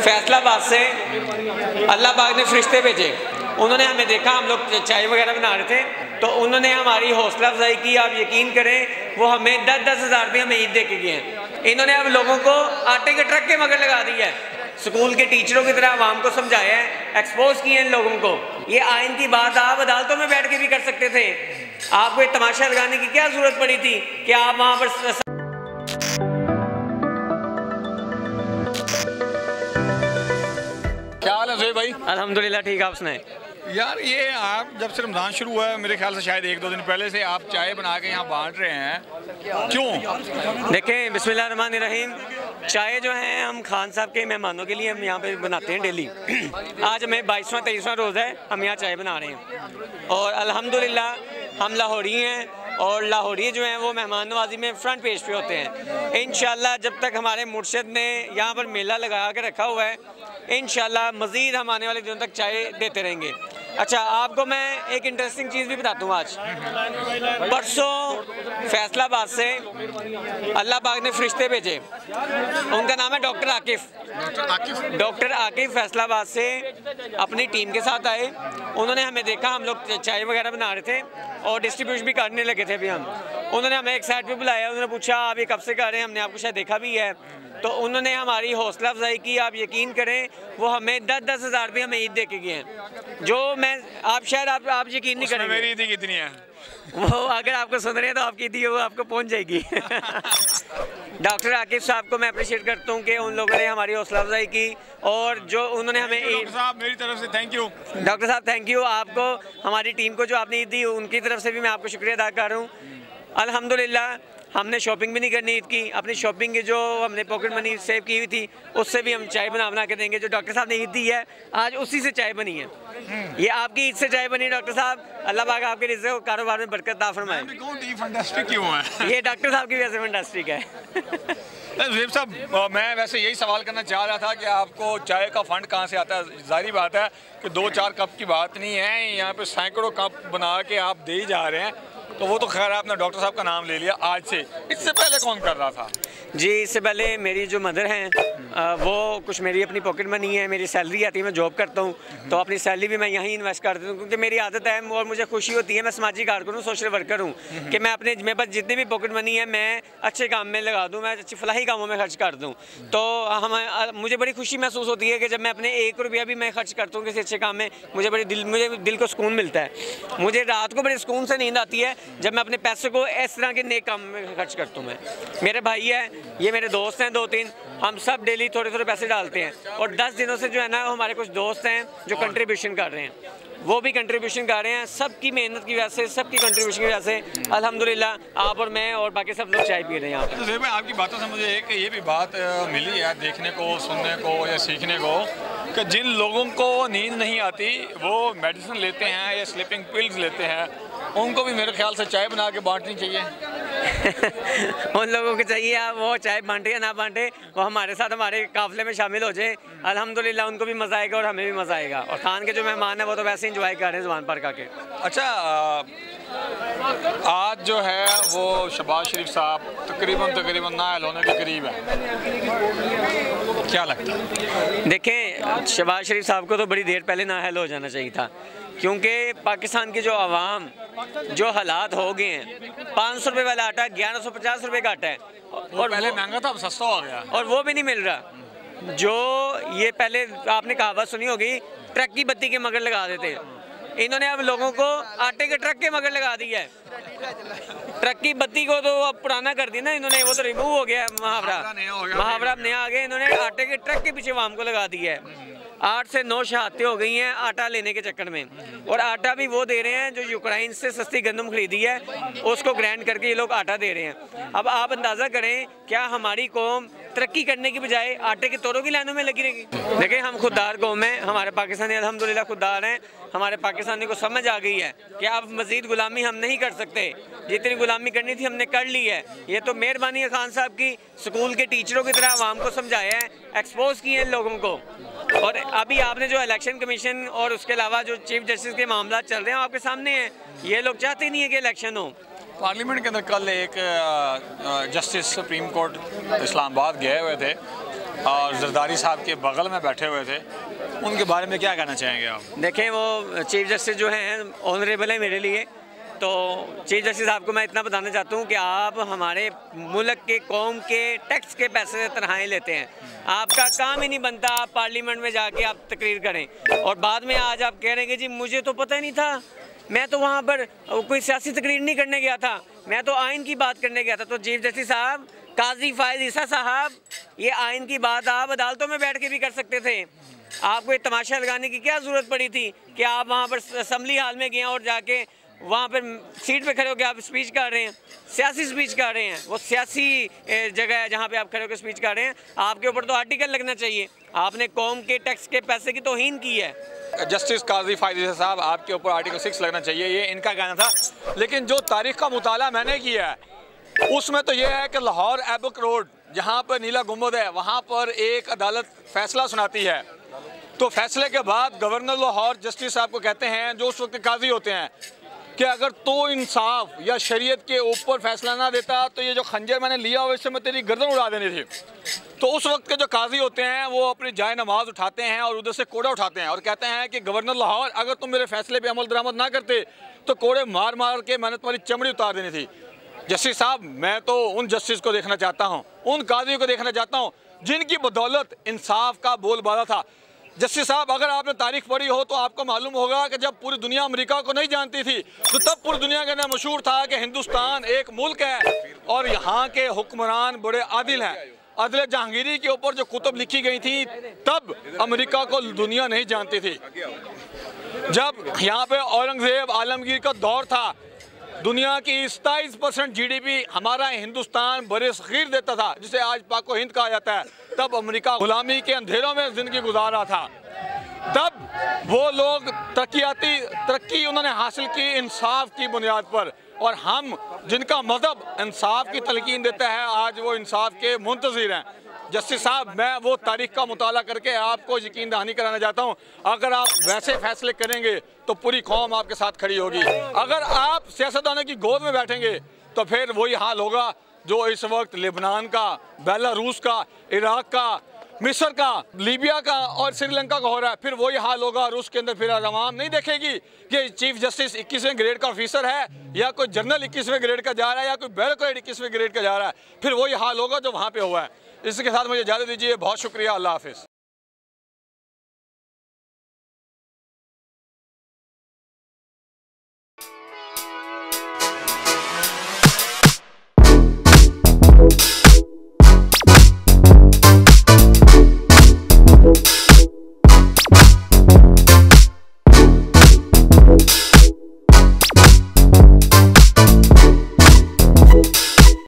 फैसलाबाद से अल्लाह पाक ने फरिश्ते भेजे। उन्होंने हमें देखा, हम लोग चाय वगैरह बना रहे थे, तो उन्होंने हमारी हौसला अफजाई की। आप यकीन करें वो हमें 10-10 हज़ार रुपये हमें ईद दे के गए हैं। इन्होंने अब लोगों को आटे के ट्रक के मगर लगा दिया है। स्कूल के टीचरों की तरह आवाम को समझाया है, एक्सपोज किए हैं लोगों को। ये आइन की बात आप अदालतों में बैठ के भी कर सकते थे। आपको ये तमाशा लगाने की क्या जरूरत पड़ी थी कि आप वहाँ पर। क्या हाल है जोए भाई? अल्हम्दुलिल्लाह ठीक, आप सुनाएं। यार ये आप जब से रमज़ान शुरू हुआ है, मेरे ख्याल से शायद 1-2 दिन पहले से आप चाय बना के यहाँ बांट रहे हैं, क्यों? देखें, बिस्मिल्लाहिर्रहमानिर्रहीम, चाय जो है हम खान साहब के मेहमानों के लिए हम यहाँ पे बनाते हैं डेली। आज हमें 22वां-23वां रोज़ है, हम यहाँ चाय बना रहे हैं और अल्हम्दुलिल्लाह हम लाहौरी हैं और लाहौरी जो हैं वो मेहमान नवाजी में फ्रंट पेज पे होते हैं। इंशाल्लाह जब तक हमारे मुर्शिद ने यहाँ पर मेला लगा के रखा हुआ है, इंशाल्लाह मज़ीद हम आने वाले दिनों तक चाय देते रहेंगे। अच्छा, आपको मैं एक इंटरेस्टिंग चीज़ भी बताता हूँ। आज परसों फैसलाबाद से अल्लाह पाक ने फरिश्ते भेजे। उनका नाम है डॉक्टर आकिफ़। डॉक्टर आकिफ़ फैसलाबाद से अपनी टीम के साथ आए। उन्होंने हमें देखा, हम लोग चाय वगैरह बना रहे थे और डिस्ट्रीब्यूशन भी करने लगे थे अभी हम। उन्होंने हमें एक साइड पे बुलाया, उन्होंने पूछा आप ये कब से कर रहे हैं, हमने आपको शायद देखा भी है। तो उन्होंने हमारी हौसला अफजाई की। आप यकीन करें वो हमें 10-10 हज़ार रुपये हमें ईद दे के गए हैं, जो मैं आप शायद आप यकीन नहीं करेंगे। मेरी ईद कितनी है वो अगर आपको सुन रहे हैं तो आपकी ईद वो आपको पहुंच जाएगी। डॉक्टर आकिफ़ साहब को मैं अप्रिशिएट करता हूँ कि उन लोगों ने हमारी हौसला अफजाई की और जो उन्होंने हमें डॉक्टर साहब मेरी तरफ से थैंक यू। डॉक्टर साहब थैंक यू आपको, हमारी टीम को जो आपने ईद दी उनकी तरफ से भी मैं आपको शुक्रिया अदा कर रहा हूँ। अल्हम्दुलिल्लाह हमने शॉपिंग भी नहीं करनी ईद की, अपनी शॉपिंग की जो हमने पॉकेट मनी सेव की हुई थी उससे भी हम चाय बना के देंगे। जो डॉक्टर साहब ने ईद दी है आज उसी से चाय बनी है। ये आपकी ईद से चाय बनी। डॉक्टर साहब अल्लाह पाक आपके रिज़्क़ और कारोबार में बरकत अता फरमाए। फंटास्टिक क्यों है? ये डॉक्टर साहब की वजह से फंटास्टिक है। ज़ुहैब साहब, मैं वैसे यही सवाल करना चाह रहा था कि आपको चाय का फंड कहाँ से आता है? जाहिर बात है कि 2-4 कप की बात नहीं है, यहाँ पे सैकड़ों कप बना के आप दे ही जा रहे हैं। तो वो तो खैर आपने डॉक्टर साहब का नाम ले लिया आज से, इससे पहले कौन कर रहा था? जी, इससे पहले मेरी जो मदर हैं वो कुछ मेरी अपनी पॉकेट मनी है, मेरी सैलरी आती है, मैं जॉब करता हूँ तो अपनी सैलरी भी मैं यहीं इन्वेस्ट कर देता हूँ क्योंकि मेरी आदत है और मुझे खुशी होती है। मैं समाजी कारकुन हूँ, सोशल वर्कर हूँ कि मैं अपने मेरे पास जितनी भी पॉकेट मनी है मैं अच्छे काम में लगा दूँ, मैं अच्छी फलाही कामों में खर्च कर दूँ। तो मुझे बड़ी खुशी महसूस होती है कि जब मैं अपने 1 रुपया भी मैं खर्च करता हूँ किसी अच्छे काम में, मुझे दिल को सुकून मिलता है। मुझे रात को बड़े सुकून से नींद आती है जब मैं अपने पैसे को इस तरह के नेक काम में खर्च करता हूँ। मैं, मेरे भाई है, ये मेरे दोस्त हैं 2-3, हम सब डेली थोड़े पैसे डालते हैं और 10 दिनों से जो है ना हमारे कुछ दोस्त हैं जो कंट्रीब्यूशन कर रहे हैं, वो भी कंट्रीब्यूशन कर रहे हैं। सबकी मेहनत की वजह से, सबकी कंट्रीब्यूशन की वजह से अल्हम्दुलिल्लाह आप और मैं और बाकी सब लोग चाय पी रहे हैं यहाँ पे। तो ज़ुहैब भाई, आपकी बातों से मुझे एक ये भी बात मिली है देखने को, सुनने को या सीखने को कि जिन लोगों को नींद नहीं आती वो मेडिसिन लेते हैं या स्लीपिंग पिल्स लेते हैं, उनको भी मेरे ख्याल से चाय बना के बांटनी चाहिए। उन लोगों को चाहिए आप वो चाय बांटे या ना बांटे, वो हमारे साथ हमारे काफ़िले में शामिल हो जाए। अल्हम्दुलिल्लाह उनको भी मज़ा आएगा और हमें भी मज़ा आएगा। और खान के जो मेहमान हैं वो तो वैसे इंजॉय कर रहे हैं ज़ुबान पर करके। अच्छा, आज जो है वो शहबाज शरीफ साहब तकरीबन नाअहल होने के करीब है, क्या लगता है? देखें, शहबाज शरीफ साहब को तो बड़ी देर पहले नाअहल हो जाना चाहिए था क्योंकि पाकिस्तान की जो आवाम जो हालात हो गए हैं, 500 रुपये वाला आटा 1150 रुपये का आटा है और पहले महंगा था, अब सस्ता हो गया और वो भी नहीं मिल रहा। जो ये पहले आपने कहावत सुनी होगी, ट्रक की बत्ती के मगर लगा देते, इन्होंने अब लोगों को आटे के ट्रक के मगर लगा दिया है। ट्रक की बत्ती को तो अब पुराना कर दिया ना इन्होंने, वो तो रिमूव हो गया है मुहावरा नया आ गया। इन्होंने आटे के ट्रक के पीछे वाम को लगा दिया है। 8 से 9 शहादतें हो गई हैं आटा लेने के चक्कर में, और आटा भी वो दे रहे हैं जो यूक्रेन से सस्ती गंदम खरीदी है उसको ग्राइंड करके ये लोग आटा दे रहे हैं। अब आप अंदाज़ा करें क्या हमारी कौम तरक्की करने की बजाय आटे के तोरों की लाइनों में लगी रहेगी? देखिए, हम खुददार कौम हैं, हमारे पाकिस्तानी अल्हम्दुलिल्लाह खुददार हैं। हमारे पाकिस्तानी को समझ आ गई है कि अब मज़ीद गुलामी हम नहीं कर सकते, जितनी गुलामी करनी थी हमने कर ली है। ये तो मेहरबानी है खान साहब की, स्कूल के टीचरों की तरह आवाम को समझाया है, एक्सपोज किए हैं लोगों को। और अभी आपने जो इलेक्शन कमीशन और उसके अलावा जो चीफ जस्टिस के मामला चल रहे हैं आपके सामने हैं, ये लोग चाहते नहीं है कि इलेक्शन हो। पार्लियामेंट के अंदर कल एक जस्टिस सुप्रीम कोर्ट इस्लामाबाद गए हुए थे और जरदारी साहब के बगल में बैठे हुए थे, उनके बारे में क्या कहना चाहेंगे आप? देखें, वो चीफ जस्टिस जो हैं ऑनरेबल है मेरे लिए। तो चीफ जस्टिस साहब को मैं इतना बताना चाहता हूँ कि आप हमारे मुल्क के कौम के टैक्स के पैसे से तनख्वाहें लेते हैं। आपका काम ही नहीं बनता आप पार्लियामेंट में जाके आप तकरीर करें, और बाद में आज आप कह रहे हैं कि जी मुझे तो पता ही नहीं था, मैं तो वहाँ पर कोई सियासी तकरीर नहीं करने गया था, मैं तो आइन की बात करने गया था। तो चीफ जस्टिस साहब, काजी फायद ईसा साहब, ये आइन की बात आप अदालतों में बैठ के भी कर सकते थे। आपको ये तमाशा लगाने की क्या ज़रूरत पड़ी थी कि आप वहाँ पर असम्बली हाल में गए और जाके वहाँ पर सीट पे खड़े होकर आप स्पीच कर रहे हैं, सियासी स्पीच कर रहे हैं। वो सियासी जगह है जहाँ पे आप खड़े होकर स्पीच कर रहे हैं। आपके ऊपर तो आर्टिकल लगना चाहिए। आपने कौम के टैक्स के पैसे की तौहीन की है। जस्टिस काजी फायद साहब, आपके ऊपर आर्टिकल 6 लगना चाहिए, ये इनका कहना था। लेकिन जो तारीख का मुताला मैंने किया है उसमें तो ये है कि लाहौर एबक रोड जहाँ पर नीला गुंबद है, वहाँ पर एक अदालत फैसला सुनाती है। तो फैसले के बाद गवर्नर लाहौर जस्टिस साहब को कहते हैं, जो उस वक्त काजी होते हैं, कि अगर तो इंसाफ या शरीयत के ऊपर फैसला ना देता तो ये जो खंजर मैंने लिया हुआ इससे मैं तेरी गर्दन उड़ा देनी थी। तो उस वक्त के जो काजी होते हैं वो अपनी जाए नमाज उठाते हैं और उधर से कोड़ा उठाते हैं और कहते हैं कि गवर्नर लाहौर, अगर तुम मेरे फैसले पे अमल दरामद ना करते तो कोड़े मार मार के मैंने तुम्हारी चमड़ी उतार देनी थी। जस्टिस साहब, मैं तो उन जस्टिस को देखना चाहता हूँ, उन काजियों को देखना चाहता हूँ जिनकी बदौलत इंसाफ का बोलबाला था। जस्टिस साहब, अगर आपने तारीख पढ़ी हो तो आपको मालूम होगा कि जब पूरी दुनिया अमेरिका को नहीं जानती थी तो तब पूरी दुनिया के अंदर मशहूर था कि हिंदुस्तान एक मुल्क है और यहाँ के हुक्मरान बड़े आदिल हैं। अदल जहांगीरी के ऊपर जो कुतुब लिखी गई थी तब अमेरिका को दुनिया नहीं जानती थी। जब यहाँ पे औरंगजेब आलमगीर का दौर था, दुनिया की 27% GDP हमारा हिंदुस्तान बड़े सगीर देता था, जिसे आज पाको हिंद कहा जाता है। तब अमेरिका गुलामी के अंधेरों में जिंदगी गुजार रहा था। तब वो लोग तरक्की उन्होंने हासिल की इंसाफ की बुनियाद पर, और हम जिनका मजहब इंसाफ की तलकीन देता है आज वो इंसाफ के मुंतज़िर हैं। जस्टिस साहब, मैं वो तारीख का मुताला करके आपको यकीन दहानी कराना चाहता हूँ, अगर आप वैसे फैसले करेंगे तो पूरी कौम आपके साथ खड़ी होगी। अगर आप सियासतदानों की गोद में बैठेंगे तो फिर वही हाल होगा जो इस वक्त लेबनान का, बेलारूस का, इराक का, मिस्र का, लीबिया का और श्रीलंका का हो रहा है। फिर वही हाल होगा रूस के अंदर। फिर आवाम नहीं देखेगी कि चीफ जस्टिस 21वें ग्रेड का ऑफिसर है या कोई जनरल 21वें ग्रेड का जा रहा है या कोई ब्यूरोक्रेट 21वें ग्रेड का जा रहा है। फिर वही हाल होगा जो वहाँ पे हुआ है। इसके साथ मुझे इजाज़त दीजिए। बहुत शुक्रिया। अल्लाह हाफिज़।